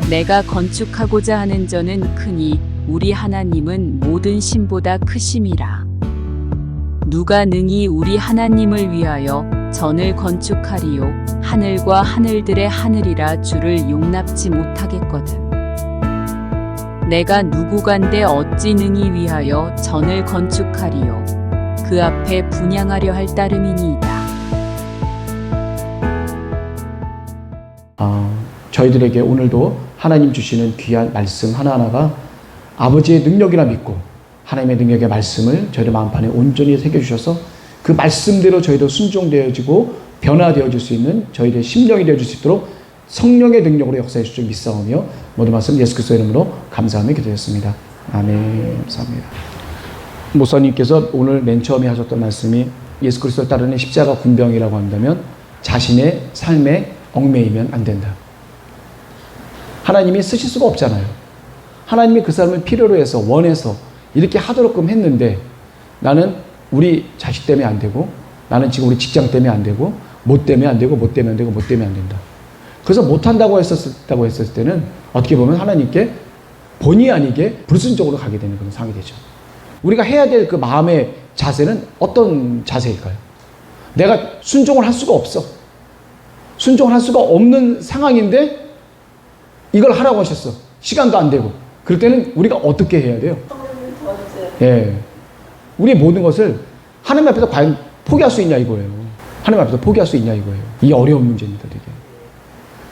내가 건축하고자 하는 전은 크니 우리 하나님은 모든 신보다 크심이라. 누가 능히 우리 하나님을 위하여 전을 건축하리요 하늘과 하늘들의 하늘이라 주를 용납지 못하겠거든. 내가 누구간데 어찌 능히 위하여 전을 건축하리요 그 앞에 분향하려 할 따름이니이다. 저희들에게 오늘도 하나님 주시는 귀한 말씀 하나하나가 아버지의 능력이라 믿고 하나님의 능력의 말씀을 저희들 마음판에 온전히 새겨주셔서 그 말씀대로 저희도 순종되어지고 변화되어질 수 있는 저희들의 심령이 되어줄 수 있도록 성령의 능력으로 역사해 주실 줄 믿사오며 모든 말씀 예수 그리스도의 이름으로 감사하며 기도했습니다. 아멘. 감사합니다. 목사님께서 오늘 맨 처음에 하셨던 말씀이 예수 그리스도를 따르는 십자가 군병이라고 한다면 자신의 삶에 얽매이면 안 된다. 하나님이 쓰실 수가 없잖아요. 하나님이 그 사람을 필요로 해서 원해서 이렇게 하도록끔 했는데 나는 우리 자식 때문에 안 되고 나는 지금 우리 직장 때문에 안 되고 못 때문에 안 되고 못 때문에 안 되고 못 때문에 안 된다. 그래서 못한다고 했었을 때는 어떻게 보면 하나님께 본의 아니게 불순종으로 가게 되는 그런 상황이 되죠. 우리가 해야 될 그 마음의 자세는 어떤 자세일까요? 내가 순종을 할 수가 없어. 순종을 할 수가 없는 상황인데 이걸 하라고 하셨어. 시간도 안 되고. 그럴 때는 우리가 어떻게 해야 돼요? 예. 우리의 모든 것을 하나님 앞에서 과연 포기할 수 있냐 이거예요. 하나님 앞에서 포기할 수 있냐 이거예요. 이게 어려운 문제입니다, 되게.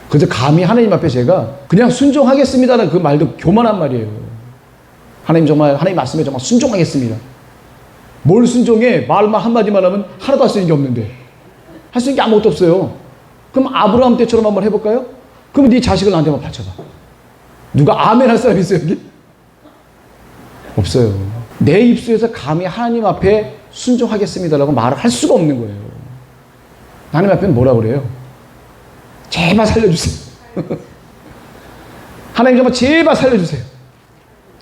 그래서 감히 하나님 앞에 제가 그냥 순종하겠습니다라는 그 말도 교만한 말이에요. 하나님 말씀에 정말 순종하겠습니다. 뭘 순종해? 말만 한마디만 하면 하나도 할 수 있는 게 없는데. 할 수 있는 게 아무것도 없어요. 그럼 아브라함 때처럼 한번 해볼까요? 그럼 네 자식을 나한테 한번 바쳐봐. 누가 아멘 할 사람이 있어요, 여기? 없어요. 내 입술에서 감히 하나님 앞에 순종하겠습니다라고 말을 할 수가 없는 거예요. 하나님 앞에는 뭐라 그래요? 제발 살려주세요. 하나님 정말 제발 살려주세요.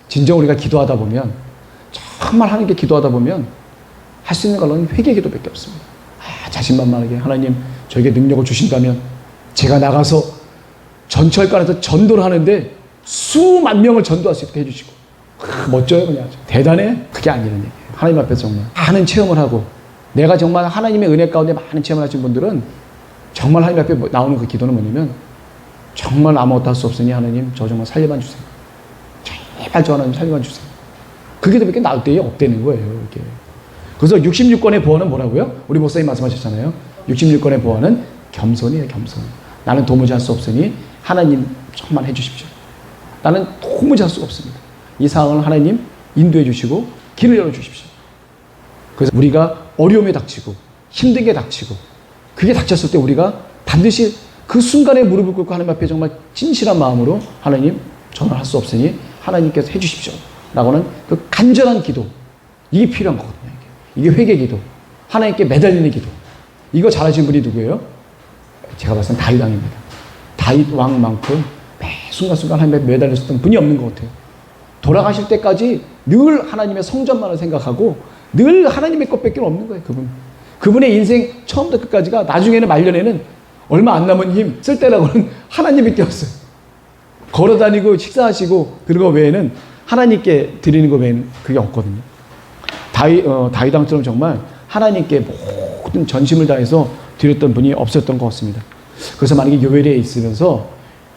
진정 우리가 기도하다 보면 정말 하나님께 기도하다 보면 할 수 있는 걸로는 회개 기도밖에 없습니다. 자신만만하게 하나님 저에게 능력을 주신다면 제가 나가서 전철관에서 전도를 하는데 수만 명을 전도할 수 있게 해주시고 멋져요. 그냥 대단해. 그게 아니라는 얘기예요. 하나님 앞에서 정말 많은 체험을 하고 내가 정말 하나님의 은혜 가운데 많은 체험을 하신 분들은 정말 하나님 앞에 나오는 그 기도는 뭐냐면 정말 아무것도 할 수 없으니 하나님 저 정말 살려만 주세요. 제발 저 하나님 살려만 주세요. 그 기도밖에 나올 때에 없다는 거예요. 이렇게. 그래서 66권의 보화는 뭐라고요? 우리 목사님 말씀하셨잖아요. 66권의 보화는 겸손이에요. 겸손. 나는 도무지 할 수 없으니 하나님 정말 해주십시오. 나는 도무지 할 수가 없습니다. 이 상황을 하나님 인도해 주시고 길을 열어주십시오. 그래서 우리가 어려움에 닥치고 힘든 게 닥치고 그게 닥쳤을 때 우리가 반드시 그 순간에 무릎을 꿇고 하나님 앞에 정말 진실한 마음으로 하나님 저는 할 수 없으니 하나님께서 해주십시오 라고는 그 간절한 기도, 이게 필요한 거거든요. 이게 회개 기도, 하나님께 매달리는 기도. 이거 잘하신 분이 누구예요? 제가 봤을 땐 다윗 왕입니다. 다윗 왕만큼 매 순간순간 하나님에 매달렸었던 분이 없는 것 같아요. 돌아가실 때까지 늘 하나님의 성전만을 생각하고 늘 하나님의 것밖에 없는 거예요. 그분의 인생 처음부터 끝까지가 나중에는 말년에는 얼마 안 남은 힘 쓸 때라고는 하나님이 띄었어요. 걸어다니고 식사하시고 그런 거 외에는 하나님께 드리는 거 외에는 그게 없거든요. 다윗 왕처럼 정말 하나님께 모든 전심을 다해서 드렸던 분이 없었던 것 같습니다. 그래서 만약에 교회에 있으면서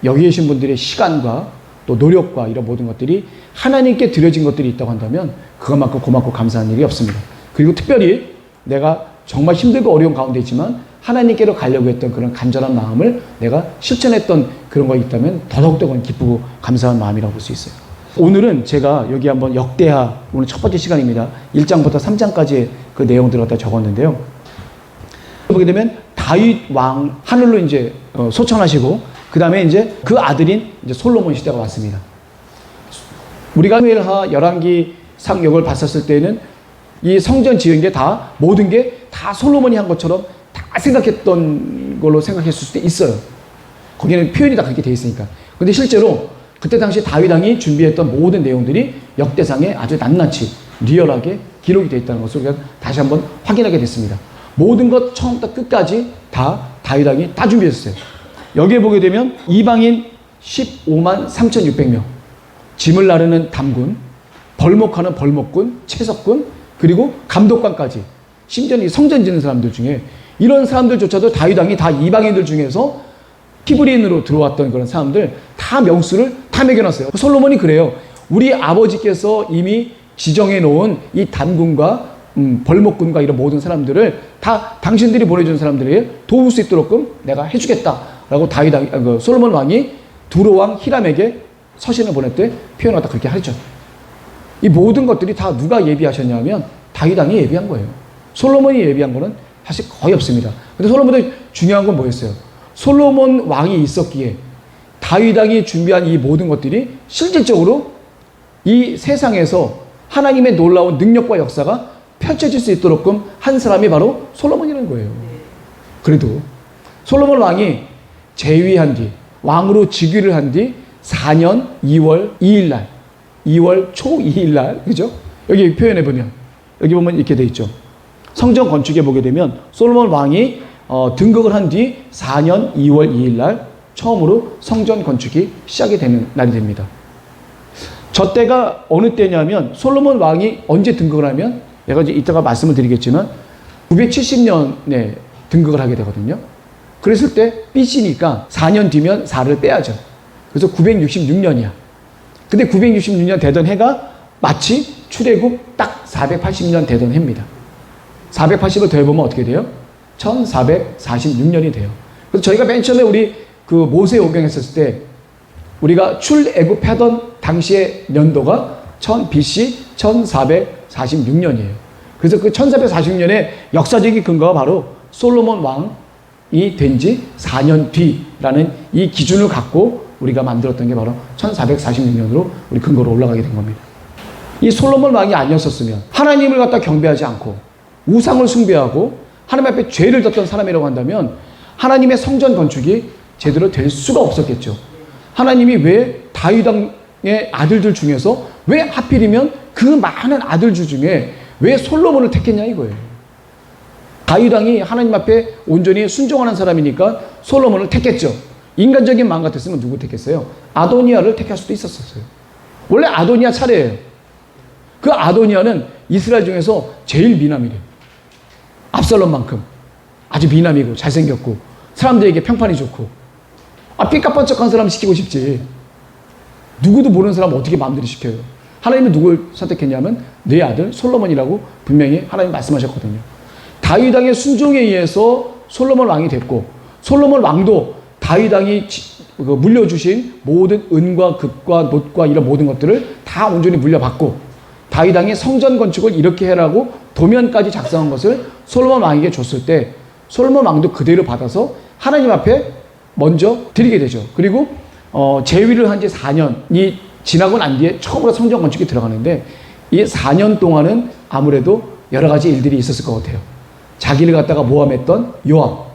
여기 계신 분들의 시간과 또 노력과 이런 모든 것들이 하나님께 드려진 것들이 있다고 한다면 그것만큼 고맙고 감사한 일이 없습니다. 그리고 특별히 내가 정말 힘들고 어려운 가운데 있지만 하나님께로 가려고 했던 그런 간절한 마음을 내가 실천했던 그런 거 있다면 더더욱더 기쁘고 감사한 마음이라고 볼 수 있어요. 오늘은 제가 여기 한번 역대하, 오늘 첫 번째 시간입니다. 1장부터 3장까지의 그 내용들을 갖다 적었는데요. 보게 되면 다윗 왕 하늘로 이제 소천하시고 그 다음에 이제 그 아들인 이제 솔로몬 시대가 왔습니다. 우리가 사무엘하 열왕기 상역을 봤었을 때는 이 성전 지은 게 다 모든 게 다 솔로몬이 한 것처럼 다 생각했던 걸로 생각했을 수도 있어요. 거기는 표현이 다 그렇게 돼 있으니까. 근데 실제로 그때 당시 다윗 왕이 준비했던 모든 내용들이 역대상에 아주 낱낱이 리얼하게 기록이 되어 있다는 것을 우리가 다시 한번 확인하게 됐습니다. 모든 것 처음부터 끝까지 다 다윗 왕이 다 준비했어요. 여기에 보게 되면 이방인 15만 3,600명, 짐을 나르는 담군, 벌목하는 벌목군, 채석군, 그리고 감독관까지, 심지어는 이 성전 짓는 사람들 중에 이런 사람들조차도 다윗 왕이 다 이방인들 중에서 히브리인으로 들어왔던 그런 사람들 다 명수를 다 매겨놨어요. 솔로몬이 그래요. 우리 아버지께서 이미 지정해 놓은 이 단군과 벌목군과 이런 모든 사람들을 다 당신들이 보내준 사람들에게 도울 수 있도록끔 내가 해주겠다라고 솔로몬 왕이 두로 왕 히람에게 서신을 보낼 때 표현하다 그렇게 하죠. 이 모든 것들이 다 누가 예비하셨냐면 다윗 왕이 예비한 거예요. 솔로몬이 예비한 거는 사실 거의 없습니다. 근데 솔로몬의 중요한 건 뭐였어요? 솔로몬 왕이 있었기에 다윗 왕이 준비한 이 모든 것들이 실질적으로 이 세상에서 하나님의 놀라운 능력과 역사가 펼쳐질 수 있도록끔 한 사람이 바로 솔로몬이라는 거예요. 그래도 솔로몬 왕이 재위한 뒤, 왕으로 즉위를 한 뒤 4년 2월 2일 날, 2월 초 2일 날, 그죠? 여기 표현해 보면, 여기 보면 이렇게 돼 있죠. 성전 건축에 보게 되면 솔로몬 왕이 등극을 한 뒤 4년 2월 2일 날 처음으로 성전 건축이 시작이 되는 날이 됩니다. 저 때가 어느 때냐면 솔로몬 왕이 언제 등극을 하면 내가 이제 이따가 말씀을 드리겠지만 970년에 등극을 하게 되거든요. 그랬을 때 BC니까 4년 뒤면 4를 빼야죠. 그래서 966년이야. 근데 966년 되던 해가 마치 출애굽 딱 480년 되던 해입니다. 480을 더해보면 어떻게 돼요? 1446년이 돼요. 그래서 저희가 맨 처음에 우리 그 모세 오경 했었을 때 우리가 출애굽하던 당시의 년도가 BC 1446년이에요. 그래서 그 1446년의 역사적인 근거가 바로 솔로몬 왕이 된 지 4년 뒤라는 이 기준을 갖고 우리가 만들었던 게 바로 1446년으로 우리 근거로 올라가게 된 겁니다. 이 솔로몬 왕이 아니었었으면 하나님을 갖다 경배하지 않고 우상을 숭배하고 하나님 앞에 죄를 졌던 사람이라고 한다면 하나님의 성전 건축이 제대로 될 수가 없었겠죠. 하나님이 왜 다윗 왕의 아들들 중에서 왜 하필이면 그 많은 아들들 중에 왜 솔로몬을 택했냐 이거예요. 다윗 왕이 하나님 앞에 온전히 순종하는 사람이니까 솔로몬을 택했죠. 인간적인 마음 같았으면 누구 택했어요? 아도니아를 택할 수도 있었어요. 원래 아도니아 차례예요. 그 아도니아는 이스라엘 중에서 제일 미남이래요. 압살롬만큼 아주 미남이고 잘생겼고 사람들에게 평판이 좋고 삐까뻔쩍한 사람 시키고 싶지. 누구도 모르는 사람 어떻게 마음대로 시켜요. 하나님은 누굴 선택했냐면 내 아들 솔로몬이라고 분명히 하나님 말씀하셨거든요. 다윗 왕의 순종에 의해서 솔로몬 왕이 됐고 솔로몬 왕도 다윗 왕이 물려주신 모든 은과 금과 놋과 이런 모든 것들을 다 온전히 물려받고 다윗 왕이 성전 건축을 이렇게 해라고 도면까지 작성한 것을 솔로몬 왕에게 줬을 때 솔로몬 왕도 그대로 받아서 하나님 앞에 먼저 드리게 되죠. 그리고 재위를 한 지 4년이 지나고 난 뒤에 처음으로 성전 건축이 들어가는데 이 4년 동안은 아무래도 여러 가지 일들이 있었을 것 같아요. 자기를 갖다가 모함했던 요압,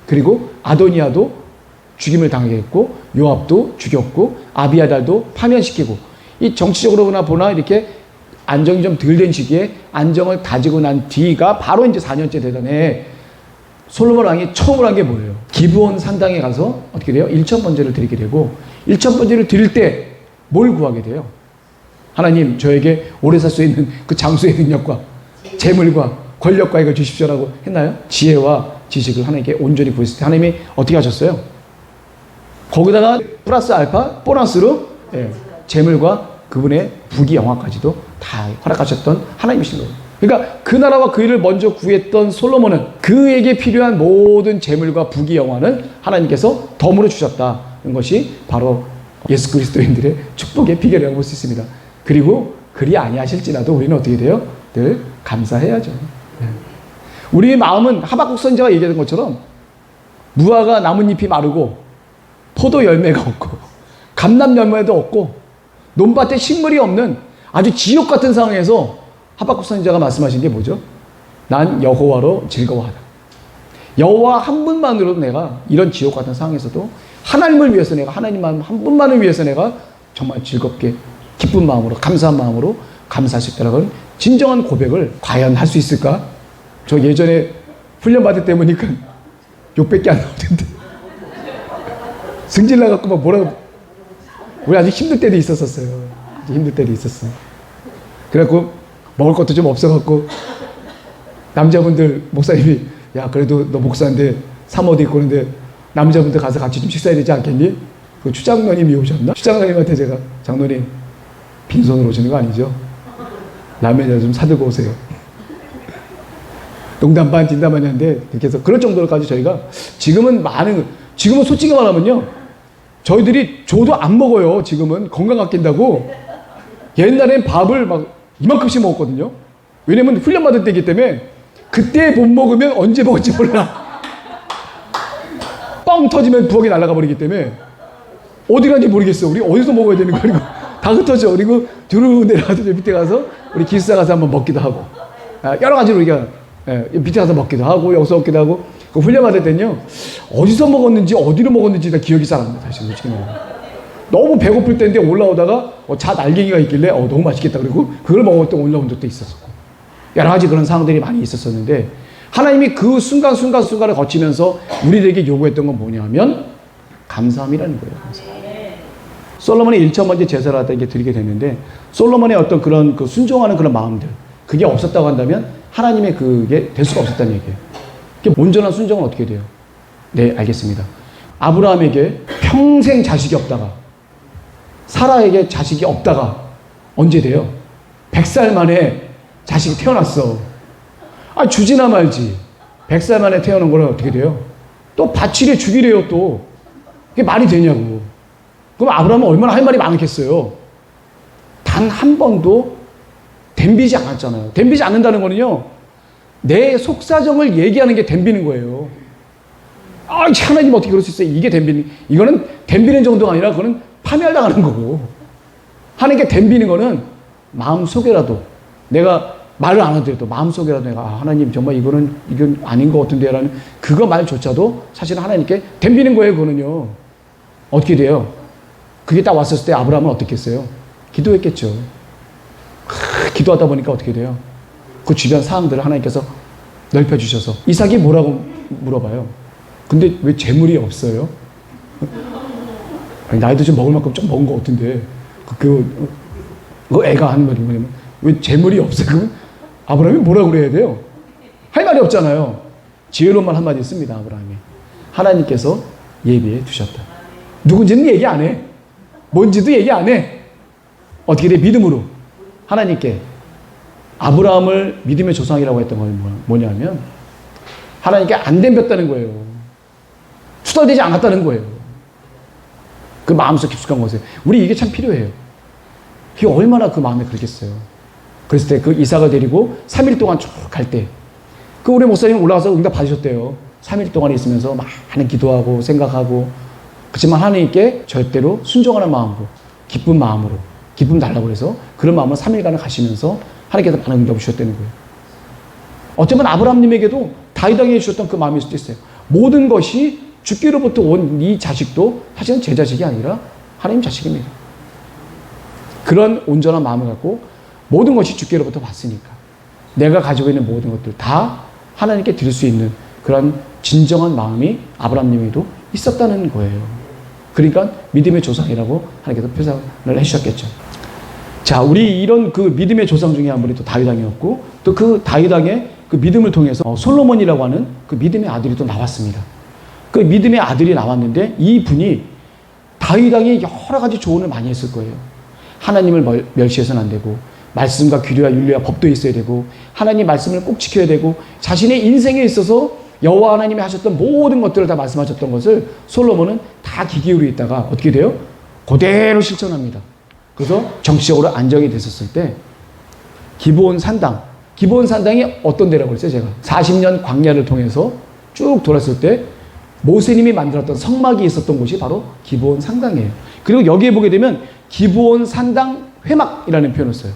그리고 아도니아도 죽임을 당했고 요압도 죽였고 아비아달도 파면시키고 이 정치적으로나 보나 이렇게 안정이 좀 덜 된 시기에 안정을 다지고 난 뒤가 바로 이제 4년째 되던 해 솔로몬 왕이 처음으로 한 게 뭐예요? 기브온 산당에 가서 어떻게 돼요? 1,000번제를 드리게 되고 1,000번제를 드릴 때 뭘 구하게 돼요? 하나님 저에게 오래 살 수 있는 그 장수의 능력과 재물과 권력과 이걸 주십시오라고 했나요? 지혜와 지식을 하나님께 온전히 구했을 때 하나님이 어떻게 하셨어요? 거기다가 플러스 알파 보너스로 재물과 그분의 부귀 영화까지도 다 허락하셨던 하나님이신 거예요. 그러니까 그 나라와 그 일을 먼저 구했던 솔로몬은 그에게 필요한 모든 재물과 부귀 영화는 하나님께서 덤으로 주셨다는 것이 바로 예수 그리스도인들의 축복의 비결이라고 볼 수 있습니다. 그리고 그리 아니하실지라도 우리는 어떻게 돼요? 늘 감사해야죠. 우리의 마음은 하박국 선지자가 얘기하는 것처럼 무화과 나뭇잎이 마르고 포도 열매가 없고 감람 열매도 없고 논밭에 식물이 없는 아주 지옥 같은 상황에서 하박국 선지자가 말씀하신 게 뭐죠? 난 여호와로 즐거워하다. 여호와 한 분만으로도 내가 이런 지옥 같은 상황에서도 하나님을 위해서 내가 하나님 한 분만을 위해서 내가 정말 즐겁게 기쁜 마음으로 감사한 마음으로 감사할 수 있다는 진정한 고백을 과연 할 수 있을까? 저 예전에 훈련받을 때 보니까 욕밖에 안 나오던데 승질 나갖고 막 뭐라고 우리 아주 힘들 때도 있었어요. 아주 힘들 때도 있었어. 그래갖고 먹을 것도 좀 없어갖고 남자분들 목사님이 야 그래도 너 목사인데 사모도 있고 그런데 남자분들 가서 같이 좀 식사해야 되지 않겠니? 그 추장로님이 오셨나? 추장로님한테 제가 장로님 빈손으로 오시는 거 아니죠? 라면이라도 좀 사들고 오세요. 농담 반 진담 반 했는데 그렇게 해서 그럴 정도로까지 저희가 지금은 솔직히 말하면요 저희들이 줘도 안 먹어요. 지금은 건강 아낀다고. 옛날엔 밥을 막 이만큼씩 먹었거든요. 왜냐면 훈련 받을 때이기 때문에 그때 못 먹으면 언제 먹을지 몰라. 뻥 터지면 부엌이 날아가 버리기 때문에 어디 간지 모르겠어. 우리 어디서 먹어야 되는 거야. 그리고 다 흩어져. 그리고 뒤로 내려가서 밑에 가서 우리 기숙사 가서 한번 먹기도 하고 여러 가지로 우리가 밑에 가서 먹기도 하고 여기서 먹기도 하고 그 훈련 받을 때는요 어디서 먹었는지 어디로 먹었는지 다 기억이 잘 안 나요. 사실 솔직히 너무 배고플 때인데 올라오다가 자 날개기가 있길래 너무 맛있겠다 그리고 그걸 먹었던 올라온 적도 있었고 여러 가지 그런 상황들이 많이 있었었는데 하나님이 그 순간순간을 거치면서 우리들에게 요구했던 건 뭐냐면 감사함이라는 거예요. 감사함. 솔로몬이 1차 번째 제사를 하다가 드리게 됐는데 솔로몬의 어떤 그런 그 순종하는 그런 마음들 그게 없었다고 한다면 하나님의 그게 될 수가 없었다는 얘기예요. 온전한 순종은 어떻게 돼요? 네, 알겠습니다. 아브라함에게 평생 자식이 없다가 사라에게 자식이 없다가 언제 돼요? 100살 만에 자식이 태어났어. 주지나 말지. 100살 만에 태어난 거는 어떻게 돼요? 또 바치래 죽이래요 또. 그게 말이 되냐고. 그럼 아브라함은 얼마나 할 말이 많겠어요. 단 한 번도 덤비지 않았잖아요. 덤비지 않는다는 거는요. 내 속사정을 얘기하는 게 덤비는 거예요. 하나님 어떻게 그럴 수 있어요? 이거는 덤비는 정도가 아니라 그거는 파멸당하는 거고. 하나님께 덤비는 거는 마음속에라도 내가 말을 안 하더라도 마음속에라도 내가 하나님 정말 이건 아닌 것 같은데 라는 그거 말조차도 사실은 하나님께 덤비는 거예요. 그거는요. 어떻게 돼요? 그게 딱 왔었을 때 아브라함은 어떻게 했어요? 기도했겠죠. 기도하다 보니까 어떻게 돼요? 그 주변 사항들을 하나님께서 넓혀주셔서 이삭이 뭐라고 물어봐요. 근데 왜 재물이 없어요? 나이도 좀 먹을 만큼 좀 먹은 것 같은데 그 애가 하는 말이 뭐냐면 왜 재물이 없어요? 그러면 아브라함이 뭐라고 그래야 돼요? 할 말이 없잖아요. 지혜로만 한마디 했습니다. 아브라함이. 하나님께서 예비해 두셨다. 누군지는 얘기 안 해. 뭔지도 얘기 안 해. 어떻게 돼? 믿음으로 하나님께 아브라함을 믿음의 조상이라고 했던 건 뭐냐면 하나님께 안 덤볐다는 거예요. 투덜대지 않았다는 거예요. 그 마음속 깊숙한 곳에. 우리 이게 참 필요해요. 그게 얼마나 그 마음에 그러겠어요. 그랬을 때 그 이삭을 데리고 3일 동안 쭉 갈 때 그 우리 목사님 올라가서 응답 받으셨대요. 3일 동안 있으면서 많은 기도하고 생각하고 그렇지만 하나님께 절대로 순종하는 마음으로 기쁜 마음으로 기쁨 달라고 해서 그런 마음으로 3일간을 가시면서 하나님께서 많은 응답을 주셨다는 거예요. 어쩌면 아브라함님에게도 다윗에게 주셨던 그 마음일 수도 있어요. 모든 것이 주께로부터 온 이 자식도 사실은 제 자식이 아니라 하나님 자식입니다. 그런 온전한 마음을 갖고 모든 것이 주께로부터 왔으니까 내가 가지고 있는 모든 것들 다 하나님께 드릴 수 있는 그런 진정한 마음이 아브라함님에도 있었다는 거예요. 그러니까 믿음의 조상이라고 하나님께서 표상을 해주셨겠죠. 자, 우리 이런 그 믿음의 조상 중에 한 분이 또 다윗왕이었고 또 그 다윗왕의 그 믿음을 통해서 솔로몬이라고 하는 그 믿음의 아들이 또 나왔습니다. 그 믿음의 아들이 나왔는데 이 분이 다윗왕이 여러 가지 조언을 많이 했을 거예요. 하나님을 멸시해서는 안 되고 말씀과 규례와 윤리와 법도 있어야 되고 하나님 말씀을 꼭 지켜야 되고 자신의 인생에 있어서 여호와 하나님이 하셨던 모든 것들을 다 말씀하셨던 것을 솔로몬은 다 귀 기울여 있다가 어떻게 돼요? 그대로 실천합니다. 그래서 정치적으로 안정이 됐었을 때 기브온 산당이 어떤 데라고 그랬어요? 제가 40년 광야를 통해서 쭉 돌았을 때 모세님이 만들었던 성막이 있었던 곳이 바로 기브온 산당이에요. 그리고 여기에 보게 되면 기브온 산당 회막이라는 표현을 써요.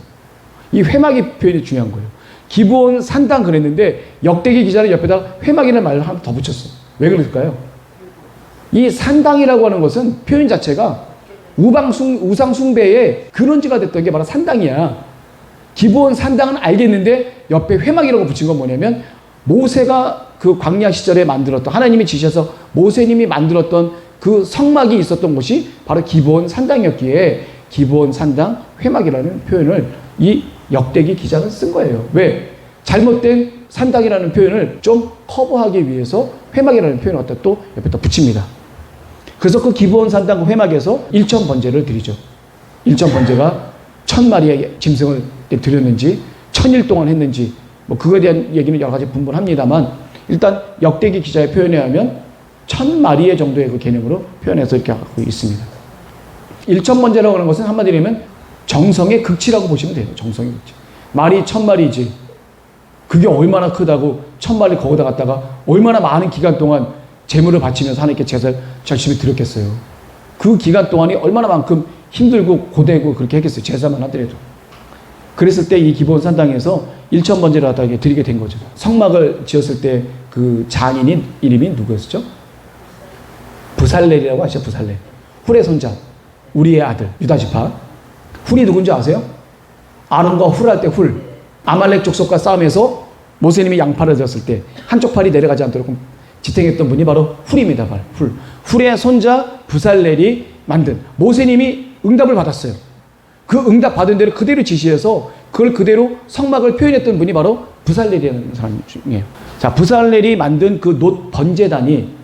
이 회막의 표현이 중요한 거예요. 기브온 산당 그랬는데 역대기 기자는 옆에다 회막이라는 말을 하나 더 붙였어요. 왜 그럴까요? 이 산당이라고 하는 것은 표현 자체가 우상 숭배의 근원지가 됐던 게 바로 산당이야. 기브온 산당은 알겠는데 옆에 회막이라고 붙인 건 뭐냐면 모세가 그 광야 시절에 만들었던 하나님이 지셔서 모세님이 만들었던 그 성막이 있었던 곳이 바로 기브온 산당이었기에 기브온 산당 회막이라는 표현을 이 역대기 기자는 쓴 거예요. 왜? 잘못된 산당이라는 표현을 좀 커버하기 위해서 회막이라는 표현을 갖다 또 옆에다 붙입니다. 그래서 그 기브온 산당 그 회막에서 일천 번제를 드리죠. 일천 번제가 1000마리의 짐승을 드렸는지 1000일 동안 했는지 뭐 그거에 대한 얘기는 여러 가지 분분합니다만 일단 역대기 기자의 표현에 하면 1000마리의 정도의 그 개념으로 표현해서 이렇게 하고 있습니다. 일천번제라고 하는 것은 한마디로 하면 정성의 극치라고 보시면 돼요. 정성의 극치. 말이 1000마리지. 그게 얼마나 크다고 1000마리 거기다 갖다가 얼마나 많은 기간 동안 재물을 바치면서 하나님께 제사를 열심히 드렸겠어요. 그 기간 동안이 얼마나 만큼 힘들고 고되고 그렇게 했겠어요. 제사만 하더라도. 그랬을 때 이 기브온 산당에서 일천번제를 갖다가 드리게 된 거죠. 성막을 지었을 때 그 장인인 이름이 누구였죠? 부살렐이라고 아시죠? 부살렐. 훌의 손자. 우리의 아들. 유다지파. 훌이 누군지 아세요? 아론과 훌 할 때 훌. 아말렉 족속과 싸움에서 모세님이 양팔을 들었을 때 한쪽 팔이 내려가지 않도록 지탱했던 분이 바로 훌입니다. 훌. 훌의 손자 부살렐이 만든 모세님이 응답을 받았어요. 그 응답 받은 대로 그대로 지시해서 그걸 그대로 성막을 표현했던 분이 바로 부살렐이라는 사람 중이에요. 자, 부살렐이 만든 그 놋 번제단이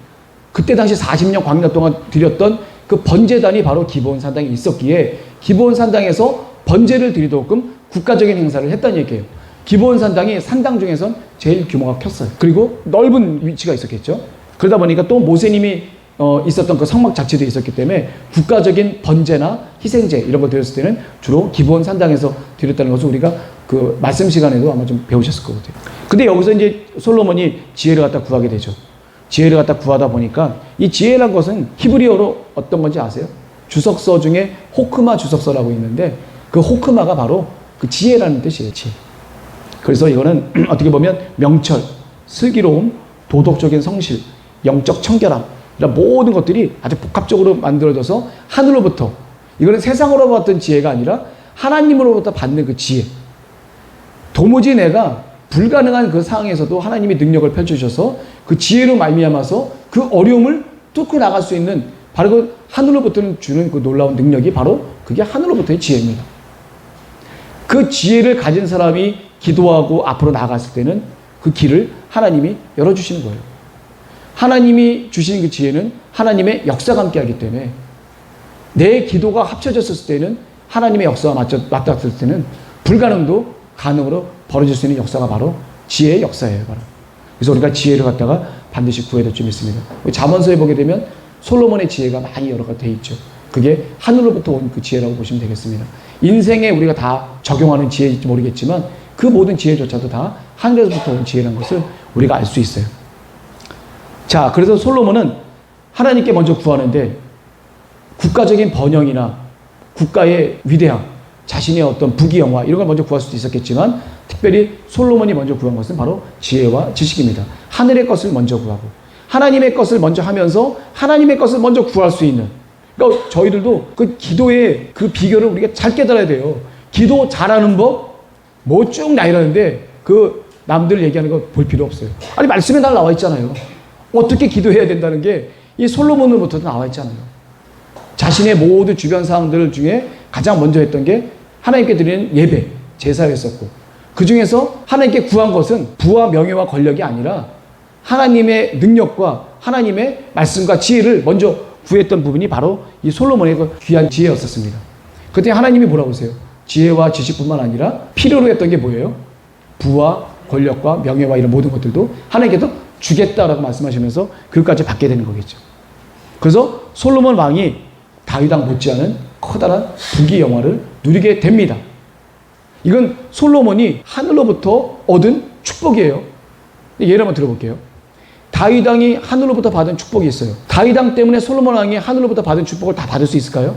그때 당시 40년 광야 동안 드렸던 그 번제단이 바로 기브온 산당에 있었기에 기브온 산당에서 번제를 드리도록 국가적인 행사를 했다는 얘기예요. 기브온 산당이 산당 중에선 제일 규모가 컸어요. 그리고 넓은 위치가 있었겠죠. 그러다 보니까 또 모세님이 있었던 그 성막 자체도 있었기 때문에 국가적인 번제나 희생제 이런 걸 드렸을 때는 주로 기브온 산당에서 드렸다는 것을 우리가 그 말씀 시간에도 아마 좀 배우셨을 것 같아요. 근데 여기서 이제 솔로몬이 지혜를 갖다 구하게 되죠. 지혜를 갖다 구하다 보니까 이 지혜란 것은 히브리어로 어떤 건지 아세요? 주석서 중에 호크마 주석서라고 있는데 그 호크마가 바로 그 지혜라는 뜻이에요. 지혜. 그래서 이거는 어떻게 보면 명철, 슬기로움, 도덕적인 성실, 영적 청결함 이런 모든 것들이 아주 복합적으로 만들어져서 하늘로부터 이거는 세상으로 받던 지혜가 아니라 하나님으로부터 받는 그 지혜. 도무지 내가 불가능한 그 상황에서도 하나님이 능력을 펼쳐주셔서 그 지혜로 말미암아서 그 어려움을 뚫고 나갈 수 있는 바로 그 하늘로부터 주는 그 놀라운 능력이 바로 그게 하늘로부터의 지혜입니다. 그 지혜를 가진 사람이 기도하고 앞으로 나아갔을 때는 그 길을 하나님이 열어주시는 거예요. 하나님이 주신 그 지혜는 하나님의 역사가 함께하기 때문에 내 기도가 합쳐졌을 때는 하나님의 역사와 맞닿았을 때는 불가능도 가능으로 벌어질 수 있는 역사가 바로 지혜의 역사예요. 바로. 그래서 우리가 지혜를 갖다가 반드시 구해야 될 줄 믿습니다. 잠언서에 보게 되면 솔로몬의 지혜가 많이 여러 가지 돼 있죠. 그게 하늘로부터 온 그 지혜라고 보시면 되겠습니다. 인생에 우리가 다 적용하는 지혜일지 모르겠지만 그 모든 지혜조차도 다 하늘에서부터 온 지혜라는 것을 우리가 알 수 있어요. 자, 그래서 솔로몬은 하나님께 먼저 구하는데 국가적인 번영이나 국가의 위대함, 자신의 어떤 부귀영화 이런 걸 먼저 구할 수도 있었겠지만 특별히 솔로몬이 먼저 구한 것은 바로 지혜와 지식입니다. 하늘의 것을 먼저 구하고 하나님의 것을 먼저 하면서 하나님의 것을 먼저 구할 수 있는, 그러니까 저희들도 그 기도의 그 비결을 우리가 잘 깨달아야 돼요. 기도 잘하는 법 뭐 쭉 나열하는데 그 남들 얘기하는 거 볼 필요 없어요. 아니 말씀에 다 나와 있잖아요. 어떻게 기도해야 된다는 게 이 솔로몬으로부터 나와 있잖아요. 자신의 모든 주변 사항들 중에 가장 먼저 했던 게 하나님께 드리는 예배, 제사였었고 그 중에서 하나님께 구한 것은 부와 명예와 권력이 아니라 하나님의 능력과 하나님의 말씀과 지혜를 먼저 구했던 부분이 바로 이 솔로몬의 그 귀한 지혜였었습니다. 그때 하나님이 뭐라고 하세요? 지혜와 지식뿐만 아니라 필요로 했던 게 뭐예요? 부와 권력과 명예와 이런 모든 것들도 하나님께서 주겠다라고 말씀하시면서 그것까지 받게 되는 거겠죠. 그래서 솔로몬 왕이 다윗 왕 못지않은 커다란 부귀영화를 누리게 됩니다. 이건 솔로몬이 하늘로부터 얻은 축복이에요. 예를 한번 들어볼게요. 다윗 왕이 하늘로부터 받은 축복이 있어요. 다윗 왕 때문에 솔로몬 왕이 하늘로부터 받은 축복을 다 받을 수 있을까요?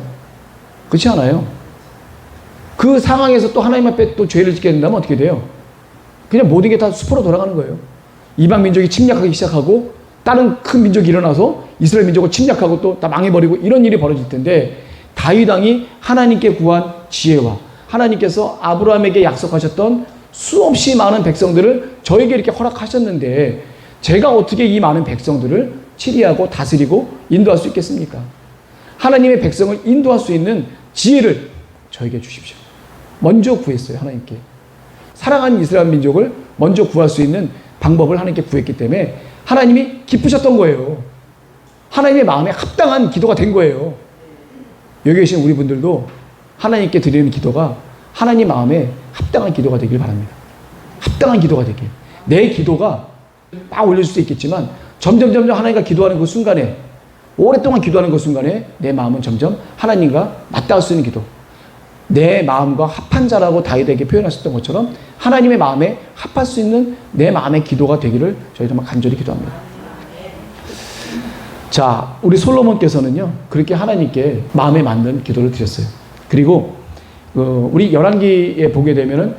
그렇지 않아요. 그 상황에서 또 하나님 앞에 또 죄를 짓게 된다면 어떻게 돼요? 그냥 모든 게 다 수포로 돌아가는 거예요. 이방 민족이 침략하기 시작하고 다른 큰 민족이 일어나서 이스라엘 민족을 침략하고 또 다 망해버리고 이런 일이 벌어질 텐데 다윗 왕이 하나님께 구한 지혜와 하나님께서 아브라함에게 약속하셨던 수없이 많은 백성들을 저에게 이렇게 허락하셨는데 제가 어떻게 이 많은 백성들을 치리하고 다스리고 인도할 수 있겠습니까? 하나님의 백성을 인도할 수 있는 지혜를 저에게 주십시오. 먼저 구했어요, 하나님께. 사랑하는 이스라엘 민족을 먼저 구할 수 있는 방법을 하나님께 구했기 때문에 하나님이 기쁘셨던 거예요. 하나님의 마음에 합당한 기도가 된 거예요. 여기 계신 우리 분들도 하나님께 드리는 기도가 하나님 마음에 합당한 기도가 되길 바랍니다. 합당한 기도가 되길. 내 기도가 막 올려줄 수 있겠지만 점점 하나님과 기도하는 그 순간에, 오랫동안 기도하는 그 순간에 내 마음은 점점 하나님과 맞닿을 수 있는 기도, 내 마음과 합한 자라고 다윗에게 표현하셨던 것처럼 하나님의 마음에 합할 수 있는 내 마음의 기도가 되기를 저희 정말 간절히 기도합니다. 자, 우리 솔로몬께서는요, 그렇게 하나님께 마음에 맞는 기도를 드렸어요. 그리고 우리 열왕기에 보게 되면은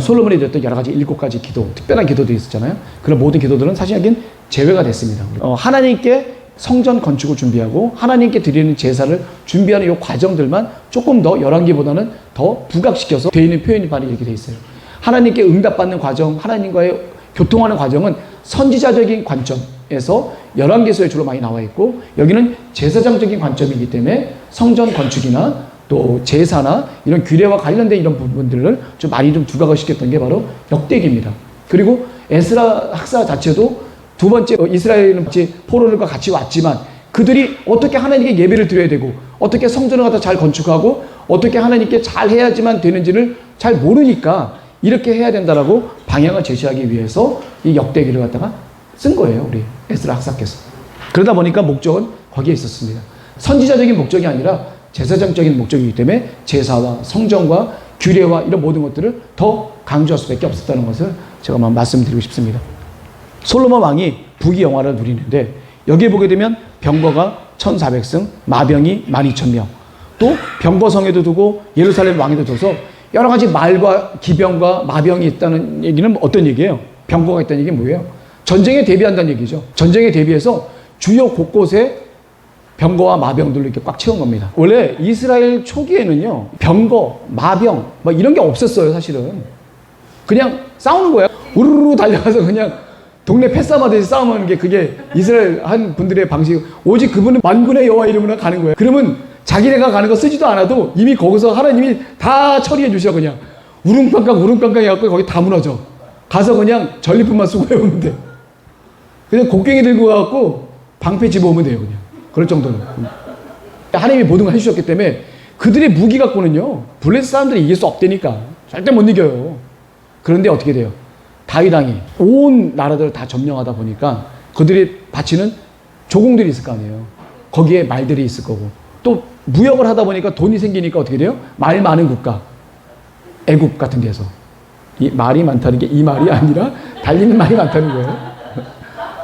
솔로몬이 드렸던 여러 가지 7가지 기도, 특별한 기도들이 있었잖아요. 그런 모든 기도들은 사실은 제외가 됐습니다. 하나님께 성전 건축을 준비하고 하나님께 드리는 제사를 준비하는 이 과정들만 조금 더 열왕기보다는 더 부각시켜서 되어 있는 표현이 바로 이렇게 되어 있어요. 하나님께 응답받는 과정, 하나님과의 교통하는 과정은 선지자적인 관점에서 열왕기서에 주로 많이 나와 있고, 여기는 제사장적인 관점이기 때문에 성전 건축이나 또 제사나 이런 규례와 관련된 이런 부분들을 좀 많이 좀 두각을 시켰던 게 바로 역대기입니다. 그리고 에스라 학사 자체도 두 번째 이스라엘 포로들과 같이 왔지만 그들이 어떻게 하나님께 예배를 드려야 되고 어떻게 성전을 갖다 잘 건축하고 어떻게 하나님께 잘 해야지만 되는지를 잘 모르니까 이렇게 해야 된다라고 방향을 제시하기 위해서 이 역대기를 갖다가 쓴 거예요, 우리 에스라 학사께서. 그러다 보니까 목적은 거기에 있었습니다. 선지자적인 목적이 아니라 제사장적인 목적이기 때문에 제사와 성전과 규례와 이런 모든 것들을 더 강조할 수밖에 없었다는 것을 제가 한번 말씀드리고 싶습니다. 솔로몬 왕이 부귀영화를 누리는데 여기에 보게 되면 병거가 1,400승, 마병이 12,000명, 또 병거성에도 두고 예루살렘 왕에도 둬서 여러 가지 말과 기병과 마병이 있다는 얘기는 어떤 얘기예요? 병거가 있다는 얘기는 뭐예요? 전쟁에 대비한다는 얘기죠. 전쟁에 대비해서 주요 곳곳에 병거와 마병들로 이렇게 꽉 채운 겁니다. 원래 이스라엘 초기에는요, 병거, 마병, 뭐 이런 게 없었어요, 사실은. 그냥 싸우는 거야. 우르르 달려가서 그냥 동네 패싸움하듯이 싸우는 게 그게 이스라엘 한 분들의 방식. 오직 그분은 만군의 여호와 이름으로 가는 거예요. 그러면 자기네가 가는 거 쓰지도 않아도 이미 거기서 하나님이 다 처리해 주셔. 그냥 우릉깡깡 해갖고 거기 다 무너져. 가서 그냥 전리품만 쓰고 해오면 돼. 그냥 곡괭이 들고 가갖고 방패 집어오면 돼요, 그냥. 그럴 정도는. 하나님이 모든 걸 해주셨기 때문에 그들의 무기 갖고는요, 블레셋 사람들이 이길 수 없다니까. 절대 못 이겨요. 그런데 어떻게 돼요? 다윗 왕이 온 나라들을 다 점령하다 보니까 그들이 바치는 조공들이 있을 거 아니에요. 거기에 말들이 있을 거고, 또 무역을 하다 보니까 돈이 생기니까 어떻게 돼요? 말 많은 국가, 애국 같은 데서 이 말이 많다는 게 이 말이 아니라 달리는 말이 많다는 거예요.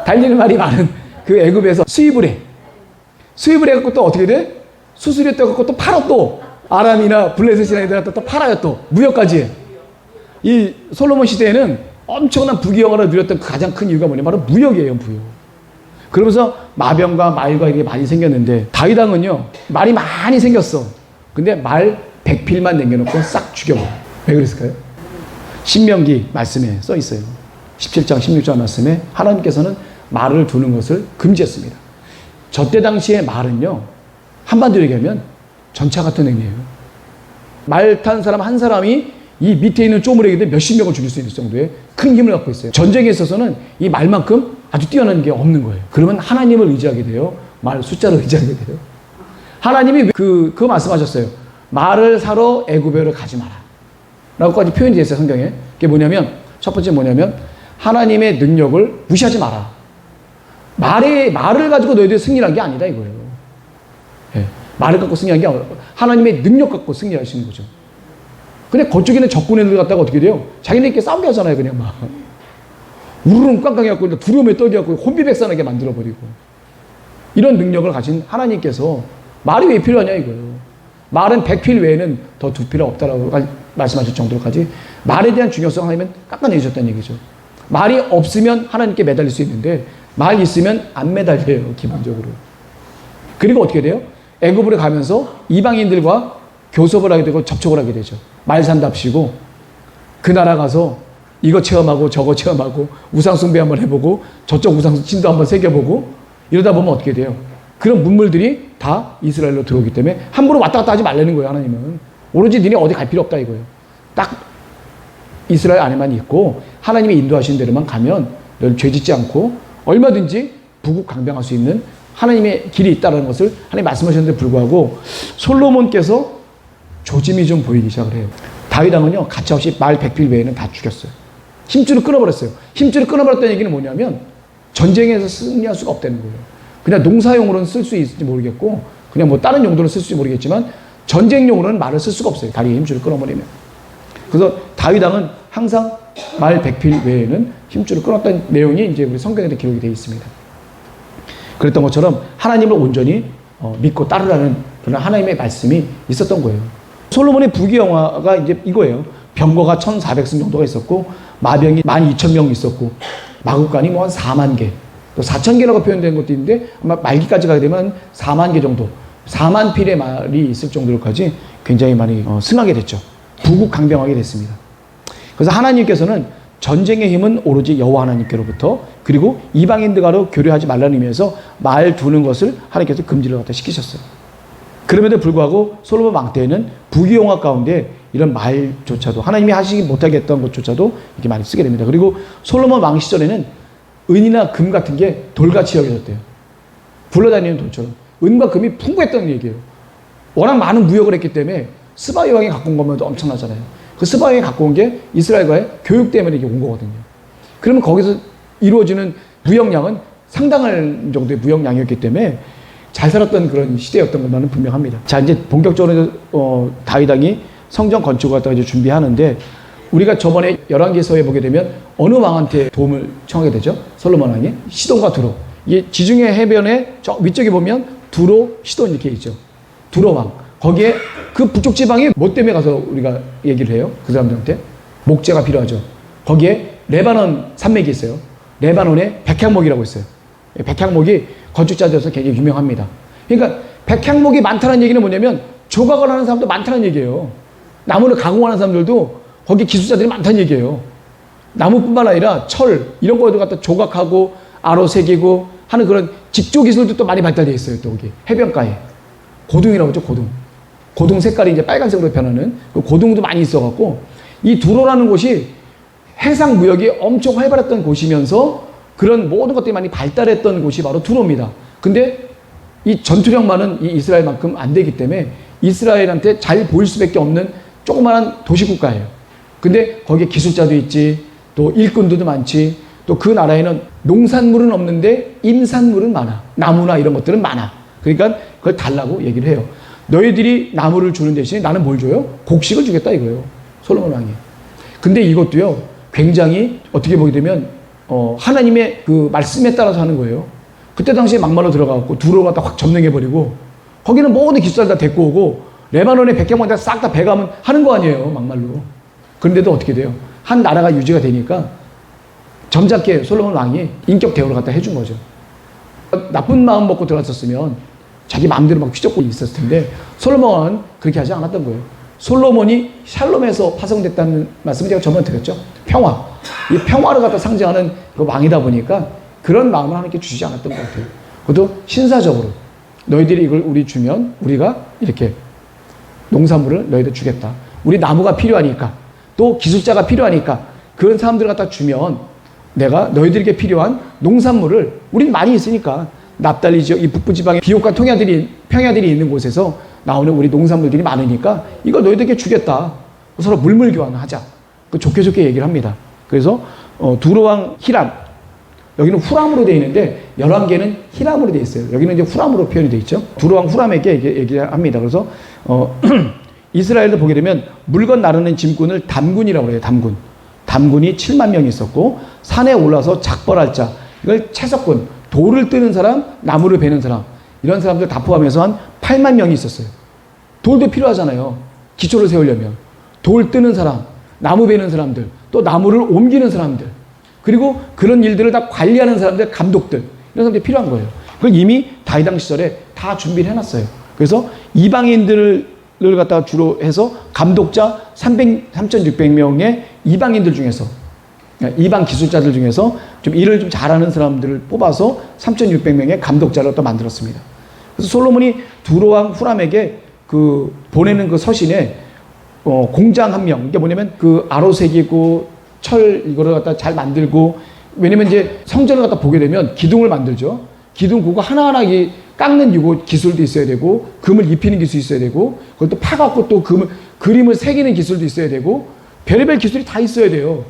달리는 말이 많은 그 애굽에서 수입을 해갖고 또 어떻게 돼? 수수료 떼갖고 또 팔아. 또 아람이나 블레셋이나 애들한테 또 팔아요. 또 무역까지 해. 이 솔로몬 시대에는 엄청난 부귀영화를 누렸던 그 가장 큰 이유가 뭐냐? 바로 무역이에요, 무역. 그러면서 마병과 말과 이게 많이 생겼는데 다윗 왕은요, 말이 많이 생겼어. 근데 말 100필만 남겨놓고 싹 죽여버려. 왜 그랬을까요? 신명기 말씀에 써 있어요. 17장 16절 말씀에 하나님께서는 말을 두는 것을 금지했습니다. 저때 당시에 말은요, 한마디로 얘기하면 전차 같은 행위예요. 말 탄 사람 한 사람이 이 밑에 있는 쪼무레기들 몇십 명을 죽일 수 있을 정도의 큰 힘을 갖고 있어요. 전쟁에 있어서는 이 말만큼 아주 뛰어난 게 없는 거예요. 그러면 하나님을 의지하게 돼요. 말 숫자를 의지하게 돼요. 하나님이 그 말씀하셨어요. 말을 사러 애굽으로 가지 마라 라고까지 표현이 됐어요, 성경에. 그게 뭐냐면, 첫 번째 뭐냐면 하나님의 능력을 무시하지 마라. 말을 가지고 너희들이 승리한 게 아니다 이거예요. 예, 말을 갖고 승리한 게 아니라 하나님의 능력 갖고 승리하시는 거죠. 근데 그쪽에 있는 적군애들 갖다가 어떻게 돼요? 자기네끼리 싸우게 하잖아요, 그냥 막. 우르릉 꽝꽝 해갖고 두려움에 떨게 혼비백산하게 만들어버리고. 이런 능력을 가진 하나님께서 말이 왜 필요하냐 이거예요. 말은 100필 외에는 더 두 필요 없다라고 말씀하실 정도로까지 말에 대한 중요성 하나님은 깎아내주셨다는 얘기죠. 말이 없으면 하나님께 매달릴 수 있는데 말 있으면 안 매달려요, 기본적으로. 그리고 어떻게 돼요? 애굽으로 가면서 이방인들과 교섭을 하게 되고 접촉을 하게 되죠. 말 산답시고 그 나라 가서 이거 체험하고 저거 체험하고 우상 숭배 한번 해보고 저쪽 우상 신도 한번 새겨보고 이러다 보면 어떻게 돼요? 그런 문물들이 다 이스라엘로 들어오기 때문에 함부로 왔다 갔다 하지 말라는 거예요. 하나님은 오로지 니네 어디 갈 필요 없다 이거예요. 딱 이스라엘 안에만 있고 하나님이 인도하신 대로만 가면 널 죄짓지 않고 얼마든지 부국강병할 수 있는 하나님의 길이 있다는 것을 하나님 말씀하셨는데 불구하고 솔로몬께서 조짐이 좀 보이기 시작을 해요. 다윗 왕은요 가차없이 말 100필 외에는 다 죽였어요. 힘줄을 끊어버렸어요. 힘줄을 끊어버렸다는 얘기는 뭐냐면 전쟁에서 승리할 수가 없다는 거예요. 그냥 농사용으로는 쓸 수 있을지 모르겠고 그냥 뭐 다른 용도로 쓸지 모르겠지만 전쟁용으로는 말을 쓸 수가 없어요. 다리에 힘줄을 끊어버리면. 그래서 다윗 왕은 항상 말 100필 외에는 힘줄을 끊었다는 내용이 이제 우리 성경에 기록이 되어 있습니다. 그랬던 것처럼 하나님을 온전히 믿고 따르라는 그런 하나님의 말씀이 있었던 거예요. 솔로몬의 부귀영화가 이제 이거예요. 병거가 1,400승 정도가 있었고 마병이 12,000명 있었고 마국간이 뭐 한 4만 개, 또 4,000개라고 표현된 것도 있는데 아마 말기까지 가게 되면 4만 개 정도, 4만 필의 말이 있을 정도로까지 굉장히 많이 승하게 됐죠. 부국강병하게 됐습니다. 그래서 하나님께서는 전쟁의 힘은 오로지 여호와 하나님께로부터 그리고 이방인들과로 교류하지 말라는 의미에서 말 두는 것을 하나님께서 금지를 갖다 시키셨어요. 그럼에도 불구하고 솔로몬 왕 때에는 부귀영화 가운데 이런 말조차도 하나님이 하시지 못하게 했던 것조차도 이렇게 많이 쓰게 됩니다. 그리고 솔로몬 왕 시절에는 은이나 금 같은 게 돌같이 여겨졌대요. 굴러다니는 돌처럼. 은과 금이 풍부했다는 얘기예요. 워낙 많은 무역을 했기 때문에 스바이 왕이 갖고 온 거면 엄청나잖아요. 그 스바이 왕이 갖고 온 게 이스라엘과의 교육 때문에 이게 온 거거든요. 그러면 거기서 이루어지는 무역량은 상당한 정도의 무역량이었기 때문에 잘 살았던 그런 시대였던 것만은 분명합니다. 자, 이제 본격적으로 다윗 왕이 성전 건축을 갖다가 이제 준비하는데 우리가 저번에 열왕기서에 보게 되면 어느 왕한테 도움을 청하게 되죠? 솔로몬 왕이 시돈과 두로. 이게 지중해 해변에 저 위쪽에 보면 두로, 시돈 이렇게 있죠. 두로 왕. 거기에 그 북쪽 지방에 뭐 때문에 가서 우리가 얘기를 해요? 그 사람들한테 목재가 필요하죠. 거기에 레바논 산맥이 있어요. 레바논에 백향목이라고 있어요. 백향목이 건축자들에서 굉장히 유명합니다. 그러니까 백향목이 많다는 얘기는 뭐냐면 조각을 하는 사람도 많다는 얘기예요. 나무를 가공하는 사람들도 거기 기술자들이 많다는 얘기예요. 나무뿐만 아니라 철 이런 거에도 갖다 조각하고 아로 새기고 하는 그런 직조 기술도 또 많이 발달되어 있어요. 또 거기 해변가에 고둥이라고 하죠. 고둥. 고둥 색깔이 이제 빨간색으로 변하는 그 고둥도 많이 있어갖고 이 두로라는 곳이 해상 무역이 엄청 활발했던 곳이면서 그런 모든 것들이 많이 발달했던 곳이 바로 두로입니다. 근데 이 전투력 많은 이 이스라엘만큼 안 되기 때문에 이스라엘한테 잘 보일 수밖에 없는 조그마한 도시국가예요. 근데 거기에 기술자도 있지, 또 일꾼들도 많지, 또 그 나라에는 농산물은 없는데 임산물은 많아. 나무나 이런 것들은 많아. 그러니까 그걸 달라고 얘기를 해요. 너희들이 나무를 주는 대신에 나는 뭘 줘요? 곡식을 주겠다 이거예요. 솔로몬 왕이. 근데 이것도요, 굉장히 어떻게 보게 되면 하나님의 그 말씀에 따라서 하는 거예요. 그때 당시에 막말로 들어가고 두로를 갖다 확 점령해버리고 거기는 모든 기술자들 다 데리고 오고 레바논의 백향목에다 싹 다 배가면 하는 거 아니에요. 막말로. 그런데도 어떻게 돼요? 한 나라가 유지가 되니까 점잖게 솔로몬 왕이 인격 대우를 갖다 해준 거죠. 나쁜 마음 먹고 들어갔었으면 자기 마음대로 막 휘젓고 있었을 텐데 솔로몬은 그렇게 하지 않았던 거예요. 솔로몬이 샬롬에서 파송됐다는 말씀을 제가 저번에 드렸죠. 평화. 이 평화를 갖다 상징하는 그 왕이다 보니까 그런 마음을 하나님께 주시지 않았던 것 같아요. 그것도 신사적으로 너희들이 이걸 우리 주면 우리가 이렇게 농산물을 너희들 주겠다. 우리 나무가 필요하니까 또 기술자가 필요하니까 그런 사람들 갖다 주면 내가 너희들에게 필요한 농산물을 우린 많이 있으니까 납달리 지역 이 북부 지방에 비옥과 평야들이 있는 곳에서 나오는 우리 농산물들이 많으니까 이걸 너희들에게 주겠다. 서로 물물 교환하자. 좋게 좋게 얘기를 합니다. 그래서 두로왕 히람 여기는 후람으로 되어 있는데 열왕기에는 히람으로 되어 있어요. 여기는 이제 후람으로 표현이 되어 있죠. 두로왕 후람에게 얘기를 합니다. 그래서 이스라엘을 보게 되면 물건 나르는 짐꾼을 담군이라고 해요. 담군. 담군이 7만 명이 있었고 산에 올라서 작벌할 자 이걸 채석군 돌을 뜨는 사람 나무를 베는 사람 이런 사람들 다 포함해서 한 8만 명이 있었어요. 돌도 필요하잖아요. 기초를 세우려면 돌 뜨는 사람 나무 베는 사람들 또 나무를 옮기는 사람들 그리고 그런 일들을 다 관리하는 사람들 감독들 이런 사람들이 필요한 거예요. 그걸 이미 다윗 왕 시절에 다 준비를 해놨어요. 그래서 이방인들을 갖다가 주로 해서 감독자 3,600명의 이방인들 중에서 이방 기술자들 중에서 좀 일을 좀 잘하는 사람들을 뽑아서 3,600명의 감독자를 또 만들었습니다. 그래서 솔로몬이 두로왕 후람에게 그 보내는 그 서신에 공장 한 명, 이게 뭐냐면 그 아로색이고 철 이거를 갖다 잘 만들고, 왜냐면 이제 성전을 갖다 보게 되면 기둥을 만들죠. 기둥 그거 하나하나 이 깎는 이거 기술도 있어야 되고, 금을 입히는 기술이 있어야 되고, 그걸 또 파갖고 또 그림을 새기는 기술도 있어야 되고, 별의별 기술이 다 있어야 돼요.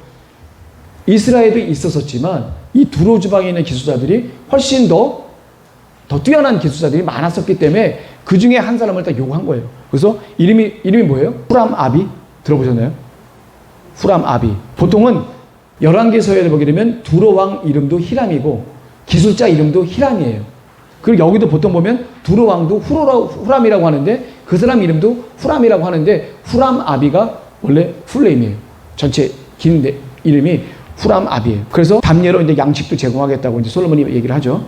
이스라엘도 있었지만 이 두로 지방에 있는 기술자들이 훨씬 더 뛰어난 기술자들이 많았었기 때문에 그 중에 한 사람을 딱 요구한 거예요. 그래서 이름이 뭐예요? 후람 아비 들어보셨나요? 후람 아비. 보통은 열왕기서에 보게 되면 두로 왕 이름도 히람이고 기술자 이름도 히람이에요. 그리고 여기도 보통 보면 두로 왕도 후람이라고 하는데 그 사람 이름도 후람이라고 하는데 후람 아비가 원래 풀네임이에요. 전체 긴 이름이 후람 아비예요. 그래서 담례로 이제 양식도 제공하겠다고 이제 솔로몬이 얘기를 하죠.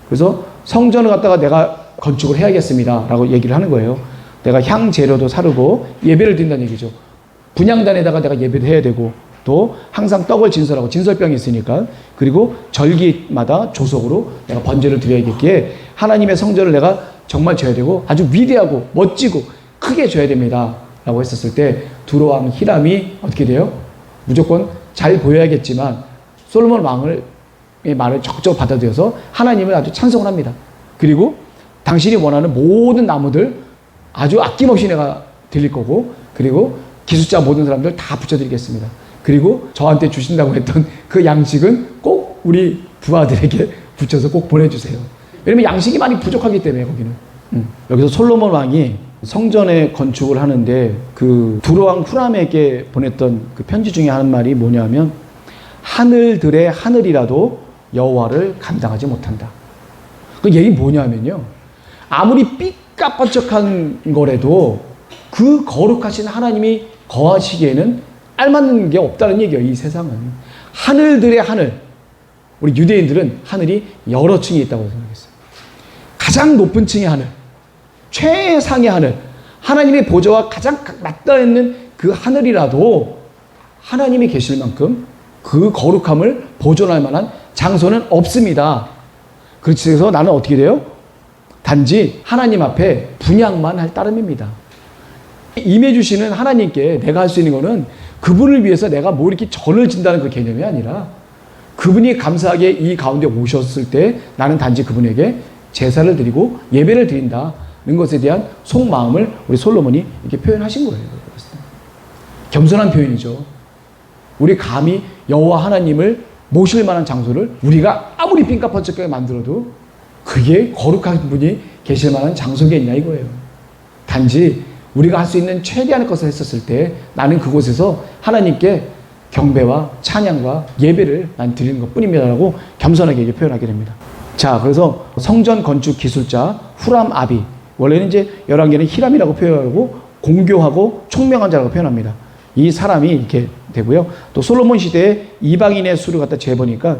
그래서 성전을 갖다가 내가 건축을 해야겠습니다라고 얘기를 하는 거예요. 내가 향 재료도 사르고 예배를 드린다는 얘기죠. 분향단에다가 내가 예배를 해야 되고, 또 항상 떡을 진설하고 진설병이 있으니까, 그리고 절기마다 조석으로 내가 번제를 드려야겠기에 하나님의 성전을 내가 정말 져야 되고 아주 위대하고 멋지고 크게 져야 됩니다 라고 했었을 때 두로왕 히람이 어떻게 돼요? 무조건 잘 보여야겠지만 솔로몬 왕의 말을 적극적으로 받아들여서 하나님을 아주 찬송을 합니다. 그리고 당신이 원하는 모든 나무들 아주 아낌없이 내가 드릴 거고, 그리고 기술자 모든 사람들 다 붙여드리겠습니다. 그리고 저한테 주신다고 했던 그 양식은 꼭 우리 부하들에게 붙여서 꼭 보내주세요. 왜냐면 양식이 많이 부족하기 때문에 거기는. 여기서 솔로몬 왕이 성전의 건축을 하는데 그 두로왕 후람에게 보냈던 그 편지 중에 하는 말이 뭐냐면, 하늘들의 하늘이라도 여호와를 감당하지 못한다. 그 얘기 뭐냐면요, 아무리 삐까뻔쩍한 거라도 그 거룩하신 하나님이 거하시기에는 알맞는 게 없다는 얘기예요. 이 세상은 하늘들의 하늘. 우리 유대인들은 하늘이 여러 층이 있다고 생각했어요. 가장 높은 층의 하늘, 최상의 하늘, 하나님의 보좌와 가장 맞닿아 있는 그 하늘이라도 하나님이 계실 만큼 그 거룩함을 보존할 만한 장소는 없습니다. 그래서 나는 어떻게 돼요? 단지 하나님 앞에 분향만 할 따름입니다. 임해주시는 하나님께 내가 할 수 있는 거는 그분을 위해서 내가 뭐 이렇게 전을 진다는 그 개념이 아니라, 그분이 감사하게 이 가운데 오셨을 때 나는 단지 그분에게 제사를 드리고 예배를 드린다는 것에 대한 속마음을 우리 솔로몬이 이렇게 표현하신 거예요. 겸손한 표현이죠. 우리 감히 여호와 하나님을 모실 만한 장소를 우리가 아무리 빈값번쩍하게 만들어도 그게 거룩한 분이 계실 만한 장소겠냐 이거예요. 단지 우리가 할 수 있는 최대한의 것을 했었을 때 나는 그곳에서 하나님께 경배와 찬양과 예배를 난 드리는 것 뿐입니다라고 겸손하게 표현하게 됩니다. 자, 그래서 성전 건축 기술자 후람 아비, 원래는 이제 열왕기는 히람이라고 표현하고 공교하고 총명한 자라고 표현합니다. 이 사람이 이렇게 되고요. 또 솔로몬 시대에 이방인의 수를 갖다 재보니까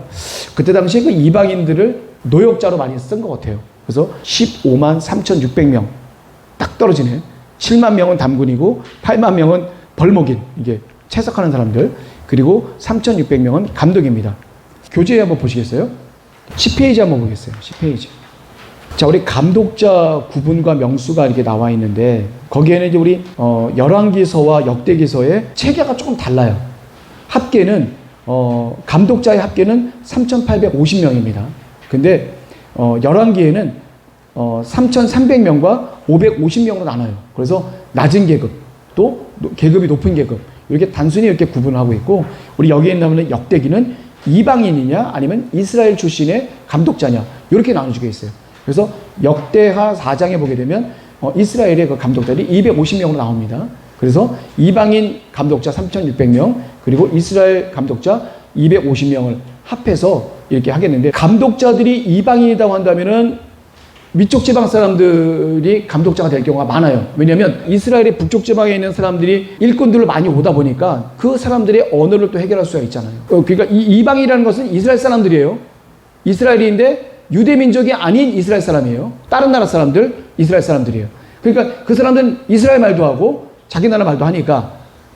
그때 당시에 그 이방인들을 노역자로 많이 쓴 것 같아요. 그래서 15만 3,600명 딱 떨어지네. 7만 명은 담군이고 8만 명은 벌목인, 이게 채석하는 사람들, 그리고 3,600명은 감독입니다. 교재 한번 보시겠어요? 10페이지 한번 보겠어요. 10페이지. 자, 우리 감독자 구분과 명수가 이렇게 나와 있는데 거기에는 이제 우리 열왕기서와 역대기서의 체계가 조금 달라요. 합계는 감독자의 합계는 3,850명입니다. 근데 열왕기에는 3,300명과 550명으로 나눠요. 그래서 낮은 계급, 또 계급이 높은 계급, 이렇게 단순히 이렇게 구분하고 있고, 우리 여기에 나오는 역대기는 이방인이냐 아니면 이스라엘 출신의 감독자냐 이렇게 나눠지게 있어요. 그래서 역대하 4장에 보게 되면 이스라엘의 그 감독자들이 250명으로 나옵니다. 그래서 이방인 감독자 3,600명, 그리고 이스라엘 감독자 250명을 합해서 이렇게 하겠는데, 감독자들이 이방인이라고 한다면은 위쪽 지방 사람들이 감독자가 될 경우가 많아요. 왜냐하면 이스라엘의 북쪽 지방에 있는 사람들이 일꾼들을 많이 오다 보니까 그 사람들의 언어를 또 해결할 수가 있잖아요. 그러니까 이 이방이라는 것은 이스라엘 사람들이에요. 이스라엘인데 유대 민족이 아닌 이스라엘 사람이에요. 다른 나라 사람들, 이스라엘 사람들이에요. 그러니까 그 사람들은 이스라엘 말도 하고 자기 나라 말도 하니까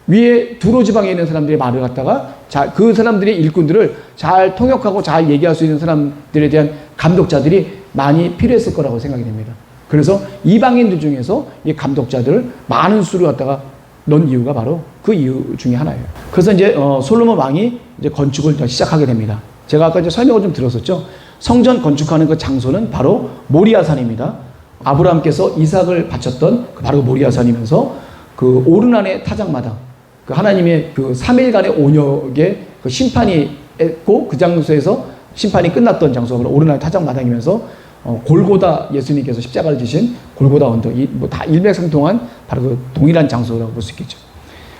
위에 두로 지방에 있는 사람들의 말을 갖다가 그 사람들의 일꾼들을 잘 통역하고 잘 얘기할 수 있는 사람들에 대한 감독자들이 많이 필요했을 거라고 생각이 됩니다. 그래서 이방인들 중에서 이 감독자들을 많은 수를 갖다가 넣은 이유가 바로 그 이유 중에 하나예요. 그래서 이제 솔로몬 왕이 이제 건축을 시작하게 됩니다. 제가 아까 이제 설명을 좀 들었었죠. 성전 건축하는 그 장소는 바로 모리아산입니다. 아브라함께서 이삭을 바쳤던 바로 모리아산이면서 그 오르난의 타작마당, 그 하나님의 그 3일간의 온역의 그 심판이 했고 그 장소에서 심판이 끝났던 장소가 오르난의 타작마당이면서 골고다 예수님께서 십자가를 지신 골고다 언덕, 다 일맥상통한 바로 그 동일한 장소라고 볼 수 있겠죠.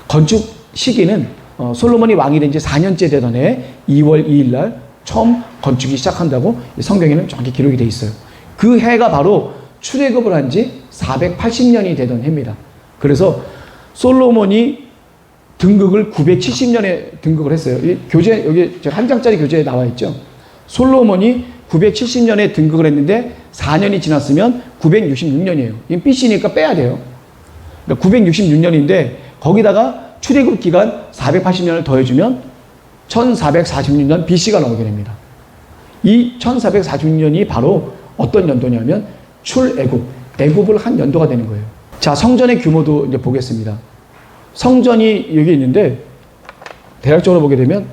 건축 시기는 솔로몬이 왕이 된 지 4년째 되던 해 2월 2일 날 처음 건축이 시작한다고 성경에는 정확히 기록이 돼 있어요. 그 해가 바로 출애굽을 한 지 480년이 되던 해입니다. 그래서 솔로몬이 등극을 970년에 등극을 했어요. 이 교재, 여기 한 장짜리 교재에 나와 있죠. 솔로몬이 970년에 등극을 했는데 4년이 지났으면 966년이에요. 이건 BC니까 빼야 돼요. 그러니까 966년인데 거기다가 출애굽 기간 480년을 더해주면 1446년 BC가 나오게 됩니다. 이 1446년이 바로 어떤 연도냐면 출애굽, 애굽을 한 연도가 되는 거예요. 자, 성전의 규모도 이제 보겠습니다. 성전이 여기 있는데 대략적으로 보게 되면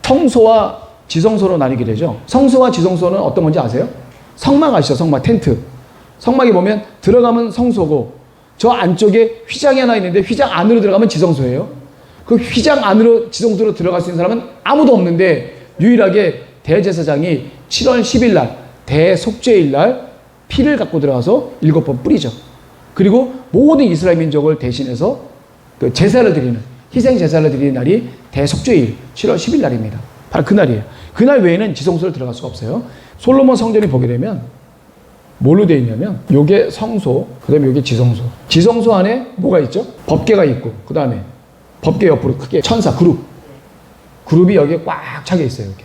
성소와 지성소로 나뉘게 되죠. 성소와 지성소는 어떤 건지 아세요? 성막 아시죠? 성막, 텐트. 성막에 보면 들어가면 성소고 저 안쪽에 휘장이 하나 있는데 휘장 안으로 들어가면 지성소예요. 그 휘장 안으로 지성소로 들어갈 수 있는 사람은 아무도 없는데 유일하게 대제사장이 7월 10일 날 대속죄일 날 피를 갖고 들어가서 7번 뿌리죠. 그리고 모든 이스라엘 민족을 대신해서 그 제사를 드리는, 희생 제사를 드리는 날이 대속죄일 7월 10일 날입니다. 바로 그날이에요. 그날 외에는 지성소를 들어갈 수가 없어요. 솔로몬 성전이 보게 되면 뭘로 되어 있냐면 요게 성소, 그 다음에 요게 지성소. 지성소 안에 뭐가 있죠? 법궤가 있고 그 다음에 법궤 옆으로 크게 천사 그룹이 여기에 꽉 차게 있어요. 이렇게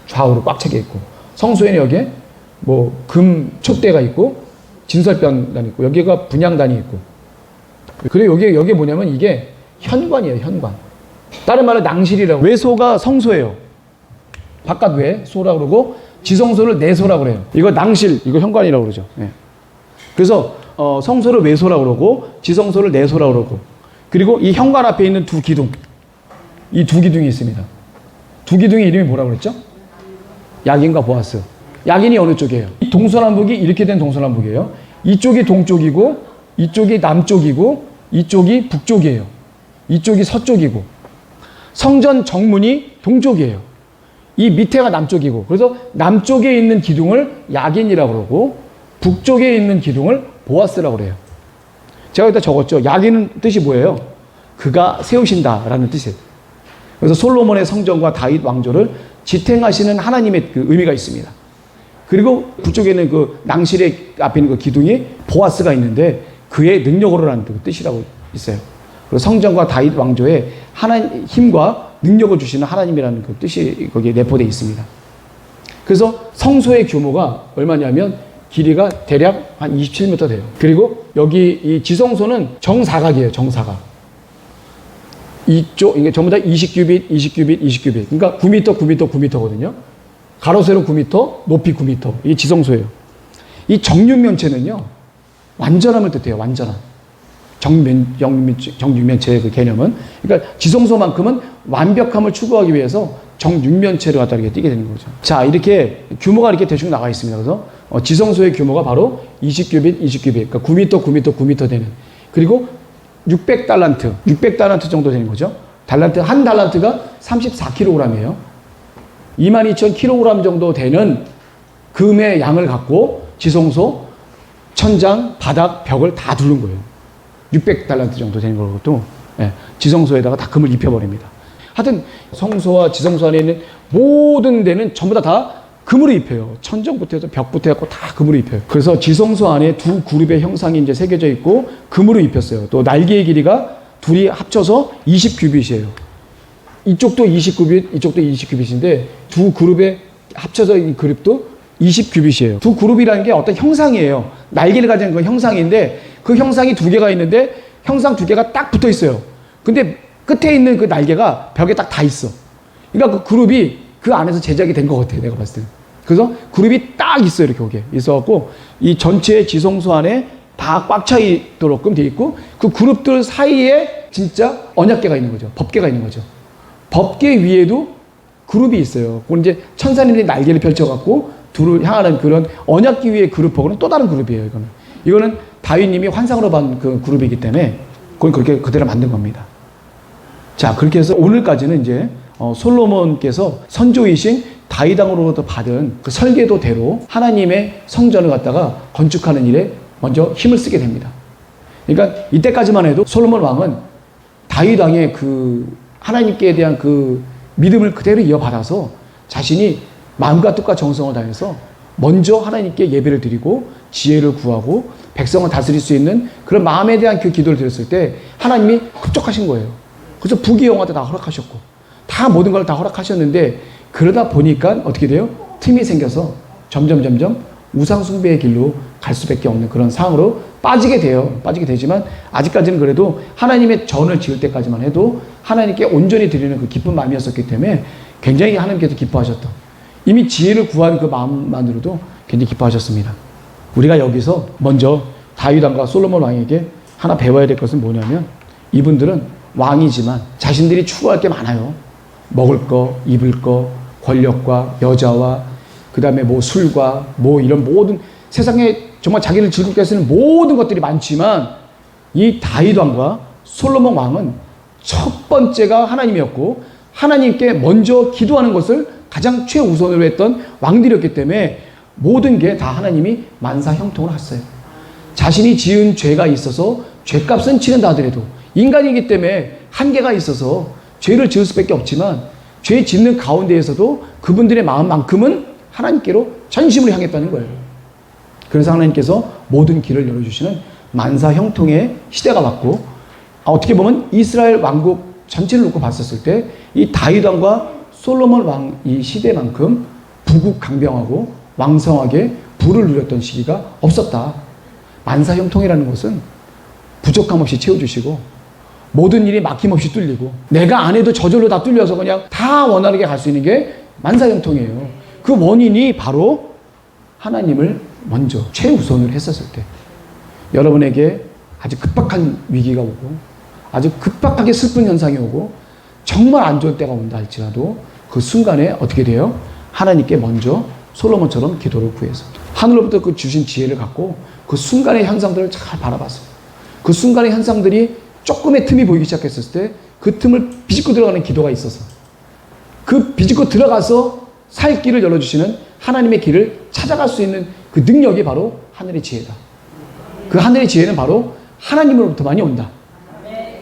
좌우로 꽉 차게 있고 성소에는 여기에 뭐 금 촛대가 있고 진설병단이 있고 여기가 분향단이 있고 그리고 여기에 뭐냐면 이게 현관이에요. 현관. 다른 말로 낭실이라고. 외소가 성소예요. 바깥 외소라고 그러고 지성소를 내소라고 그래요. 이거 낭실, 이거 현관이라고 그러죠. 네. 그래서 성소를 외소라고 그러고 지성소를 내소라고 그러고 그리고 이 현관 앞에 있는 두 기둥, 이 두 기둥이 있습니다. 두 기둥의 이름이 뭐라고 그랬죠? 야긴과 보아스. 야긴이 어느 쪽이에요? 동서남북이 이렇게 된 동서남북이에요. 이쪽이 동쪽이고 이쪽이 남쪽이고 이쪽이 북쪽이에요. 이쪽이 서쪽이고 성전 정문이 동쪽이에요. 이 밑에가 남쪽이고 그래서 남쪽에 있는 기둥을 야긴이라고 그러고 북쪽에 있는 기둥을 보아스라고 그래요. 제가 여기다 적었죠. 야긴은 뜻이 뭐예요? 그가 세우신다라는 뜻이에요. 그래서 솔로몬의 성전과 다윗 왕조를 지탱하시는 하나님의 그 의미가 있습니다. 그리고 북쪽에는 그 낭실의 앞에 있는 그 기둥이 보아스가 있는데 그의 능력으로라는 그 뜻이라고 있어요. 그리고 성전과 다윗 왕조의 하나님 힘과 능력을 주시는 하나님이라는 그 뜻이 거기에 내포되어 있습니다. 그래서 성소의 규모가 얼마냐면 길이가 대략 한 27m 돼요. 그리고 여기 이 지성소는 정사각이에요. 정사각. 이쪽 이게 전부 다 20규빗, 20규빗, 20규빗. 그러니까 9m, 9m, 9m거든요. 가로 세로 9m, 높이 9m. 이게 지성소예요. 이 정육면체는요. 완전함을 뜻해요. 완전함. 정육면체의 그 개념은 그러니까 지성소만큼은 완벽함을 추구하기 위해서 정육면체를 갖다 이렇게 띄게 되는 거죠. 자, 이렇게 규모가 이렇게 대충 나가 있습니다. 그래서 지성소의 규모가 바로 20규빗, 20규빗, 그러니까 9m, 9m, 9m 되는. 그리고 600달란트 정도 되는 거죠. 한 달란트가 34kg이에요. 22,000kg 정도 되는 금의 양을 갖고 지성소, 천장, 바닥, 벽을 다 두른 거예요. 600달란트 정도 되는 것도 지성소에다가 다 금을 입혀버립니다. 하여튼 성소와 지성소 안에 있는 모든 데는 전부 다 금으로 입혀요. 천정부터 해서 벽부터 해서 다 금으로 입혀요. 그래서 지성소 안에 두 그룹의 형상이 이제 새겨져 있고 금으로 입혔어요. 또 날개의 길이가 둘이 합쳐서 20규빗이에요. 이쪽도 20규빗, 이쪽도 20규빗인데 두 그룹의 합쳐서 이 그룹도 20규빗이에요. 두 그룹이라는 게 어떤 형상이에요. 날개를 가진 그 형상인데 그 형상이 두 개가 있는데 형상 두 개가 딱 붙어 있어요. 근데 끝에 있는 그 날개가 벽에 딱 다 있어. 그러니까 그 그룹이 그 안에서 제작이 된 것 같아, 내가 봤을 때. 그래서 그룹이 딱 있어, 이렇게 거기에. 있어갖고, 이 전체 지성소 안에 다 꽉 차 있도록끔 돼 있고, 그 그룹들 사이에 진짜 언약궤가 있는 거죠. 법궤가 있는 거죠. 법궤 위에도 그룹이 있어요. 그건 이제 천사님들이 날개를 펼쳐갖고, 둘을 향하는 그런 언약궤 위의 그룹하고는 또 다른 그룹이에요, 이거는. 이거는 다윗님이 환상으로 본 그 그룹이기 때문에, 그건 그렇게 그대로 만든 겁니다. 자, 그렇게 해서 오늘까지는 이제 솔로몬께서 선조이신 다윗 왕으로부터 받은 그 설계도대로 하나님의 성전을 갖다가 건축하는 일에 먼저 힘을 쓰게 됩니다. 그러니까 이때까지만 해도 솔로몬 왕은 다윗 왕의 그 하나님께 대한 그 믿음을 그대로 이어받아서 자신이 마음과 뜻과 정성을 다해서 먼저 하나님께 예배를 드리고 지혜를 구하고 백성을 다스릴 수 있는 그런 마음에 대한 그 기도를 드렸을 때 하나님이 흡족하신 거예요. 그래서 부귀영화도 다 허락하셨고 다 모든 걸 다 허락하셨는데 그러다 보니까 어떻게 돼요? 틈이 생겨서 점점 우상 숭배의 길로 갈 수밖에 없는 그런 상황으로 빠지게 돼요. 빠지게 되지만 아직까지는 그래도 하나님의 전을 지을 때까지만 해도 하나님께 온전히 드리는 그 기쁜 마음이었었기 때문에 굉장히 하나님께서 기뻐하셨던, 이미 지혜를 구한 그 마음만으로도 굉장히 기뻐하셨습니다. 우리가 여기서 먼저 다윗 왕과 솔로몬 왕에게 하나 배워야 될 것은 뭐냐면, 이분들은 왕이지만 자신들이 추구할 게 많아요. 먹을 거, 입을 거, 권력과 여자와 그 다음에 뭐 술과 뭐 이런 모든 세상에 정말 자기를 즐겁게 하시는 모든 것들이 많지만, 이 다윗 왕과 솔로몬 왕은 첫 번째가 하나님이었고 하나님께 먼저 기도하는 것을 가장 최우선으로 했던 왕들이었기 때문에 모든 게 다 하나님이 만사형통을 하셨어요. 자신이 지은 죄가 있어서 죄값은 치른다 하더라도 인간이기 때문에 한계가 있어서 죄를 지을 수밖에 없지만, 죄 짓는 가운데에서도 그분들의 마음만큼은 하나님께로 전심으로 향했다는 거예요. 그래서 하나님께서 모든 길을 열어주시는 만사형통의 시대가 왔고, 어떻게 보면 이스라엘 왕국 전체를 놓고 봤었을 때 이 다윗 왕과 솔로몬 왕 이 시대만큼 부국강병하고 왕성하게 부를 누렸던 시기가 없었다. 만사형통이라는 것은 부족함 없이 채워주시고 모든 일이 막힘없이 뚫리고 내가 안 해도 저절로 다 뚫려서 그냥 다 원활하게 갈 수 있는 게 만사형통이에요. 그 원인이 바로 하나님을 먼저 최우선을 했었을 때, 여러분에게 아주 급박한 위기가 오고 아주 급박하게 슬픈 현상이 오고 정말 안 좋은 때가 온다 할지라도 그 순간에 어떻게 돼요? 하나님께 먼저 솔로몬처럼 기도를 구해서 하늘로부터 그 주신 지혜를 갖고 그 순간의 현상들을 잘 바라봤어. 그 순간의 현상들이 조금의 틈이 보이기 시작했을 때 그 틈을 비집고 들어가는 기도가 있어서 그 비집고 들어가서 살 길을 열어주시는 하나님의 길을 찾아갈 수 있는 그 능력이 바로 하늘의 지혜다. 그 하늘의 지혜는 바로 하나님으로부터만이 온다.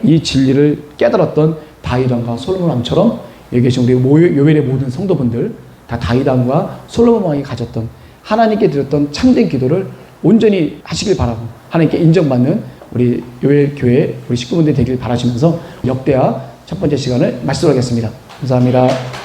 이 진리를 깨달았던 다윗 왕과 솔로몬 왕처럼 여기 계신 우리 요엘의 모든 성도분들 다 다윗 왕과 솔로몬 왕이 가졌던 하나님께 드렸던 참된 기도를 온전히 하시길 바라고 하나님께 인정받는 우리 요엘 교회 우리 식구분들이 되길 바라시면서 역대하 첫 번째 시간을 마치도록 하겠습니다. 감사합니다.